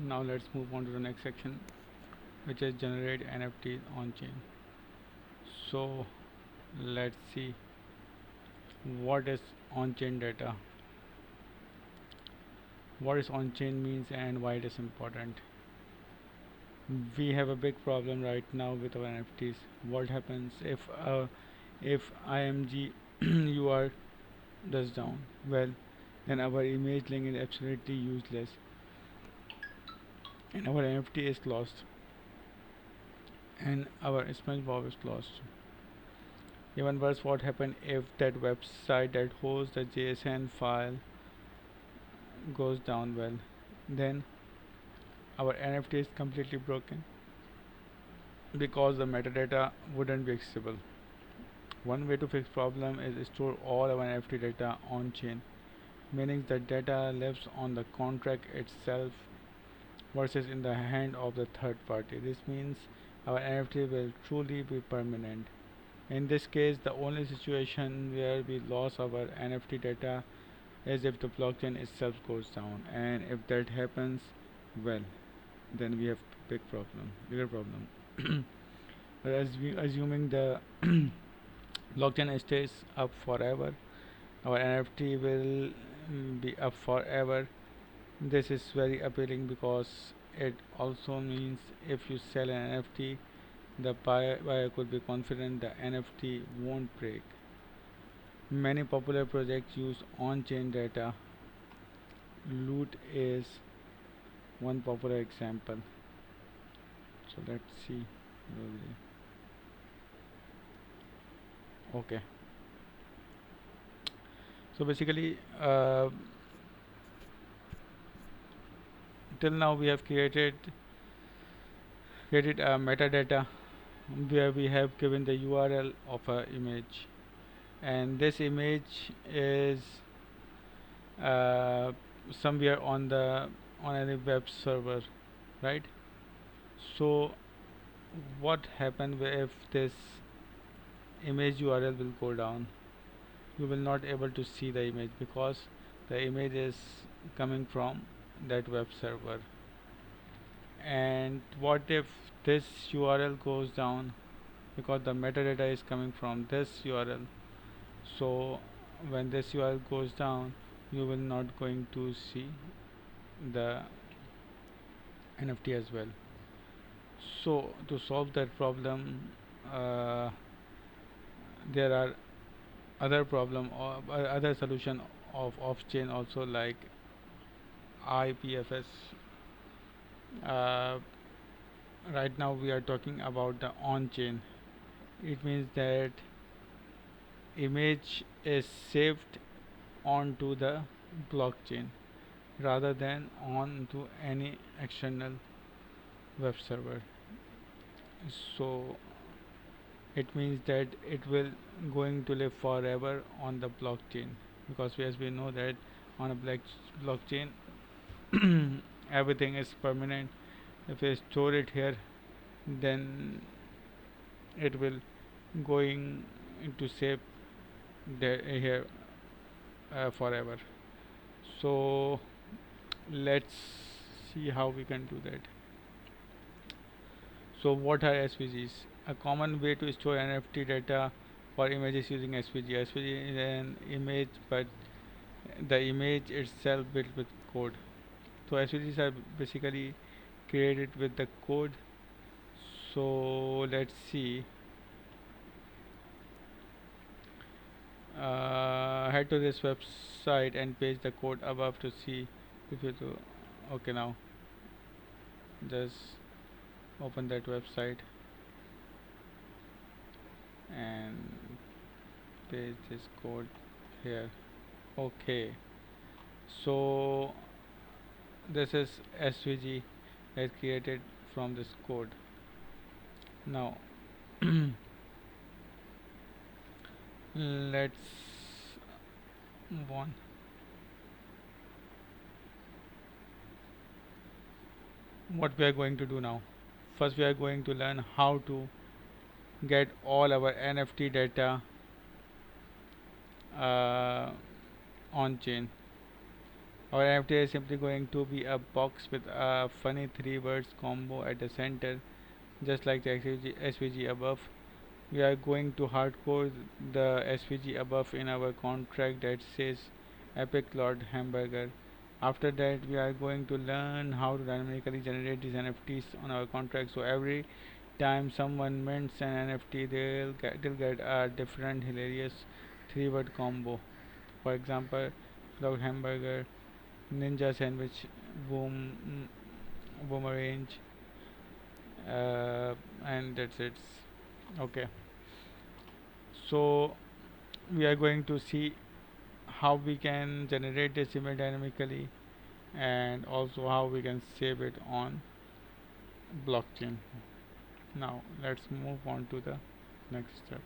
Now let's move on to the next section, which is generate NFTs on chain. So let's see what is on chain data, what is on chain means, and why it is important. We have a big problem right now with our NFTs. What happens if IMG UR does down? Well, then our image link is absolutely useless, and our NFT is lost, and our SpongeBob is lost. Even worse, what happened if that website that hosts the JSON file goes down? Well, then our NFT is completely broken because the metadata wouldn't be accessible. One way to fix problem is store all our NFT data on chain, meaning the data lives on the contract itself versus in the hand of the third party. This means our NFT will truly be permanent. In this case, the only situation where we lose our NFT data is if the blockchain itself goes down, and if that happens, well, then we have bigger problem. But as we assuming the blockchain stays up forever, our NFT will be up forever. This is very appealing because it also means if you sell an NFT, the buyer could be confident the NFT won't break. Many popular projects use on-chain data. Loot is one popular example. So let's see. Okay. So basically, till now we have created a metadata where we have given the URL of a image, and this image is uh, somewhere on any web server, right? So what happens if this image URL will go down? You will not able to see the image because the image is coming from that web server. And what if this URL goes down? Because the metadata is coming from this URL, so when this URL goes down, you will not going to see the NFT as well. So to solve that problem, uh, there are other problem or other solution of off chain also, like IPFS. uh, right now we are talking about the on chain. It means that image is saved onto the blockchain rather than onto any external web server. So it means that it will going to live forever on the blockchain, because as we know that on a blockchain everything is permanent. If we store it here, then it will going to save here forever. So let's see how we can do that. So what are SVGs? A common way to store NFT data for images using SVG. SVG is an image, but the image itself built with code. So SVGs are basically created with the code. So let's see. Head to this website and paste the code above to see if you do. Okay, now just open that website and paste this code here. Okay, so this is SVG that created from this code. Now let's move on. What we are going to do now? First, we are going to learn how to get all our NFT data on chain. Our NFT is simply going to be a box with a funny three words combo at the center, just like the SVG above. We are going to hardcode the SVG above in our contract that says Epic Lord Hamburger. After that, we are going to learn how to dynamically generate these NFTs on our contract. So every time someone mints an NFT, they'll get a different hilarious three-word combo. For example, Lord Hamburger, Ninja Sandwich, Boom, Boomerang, and that's it. Okay, so we are going to see how we can generate this image dynamically and also how we can save it on blockchain. Now let's move on to the next step.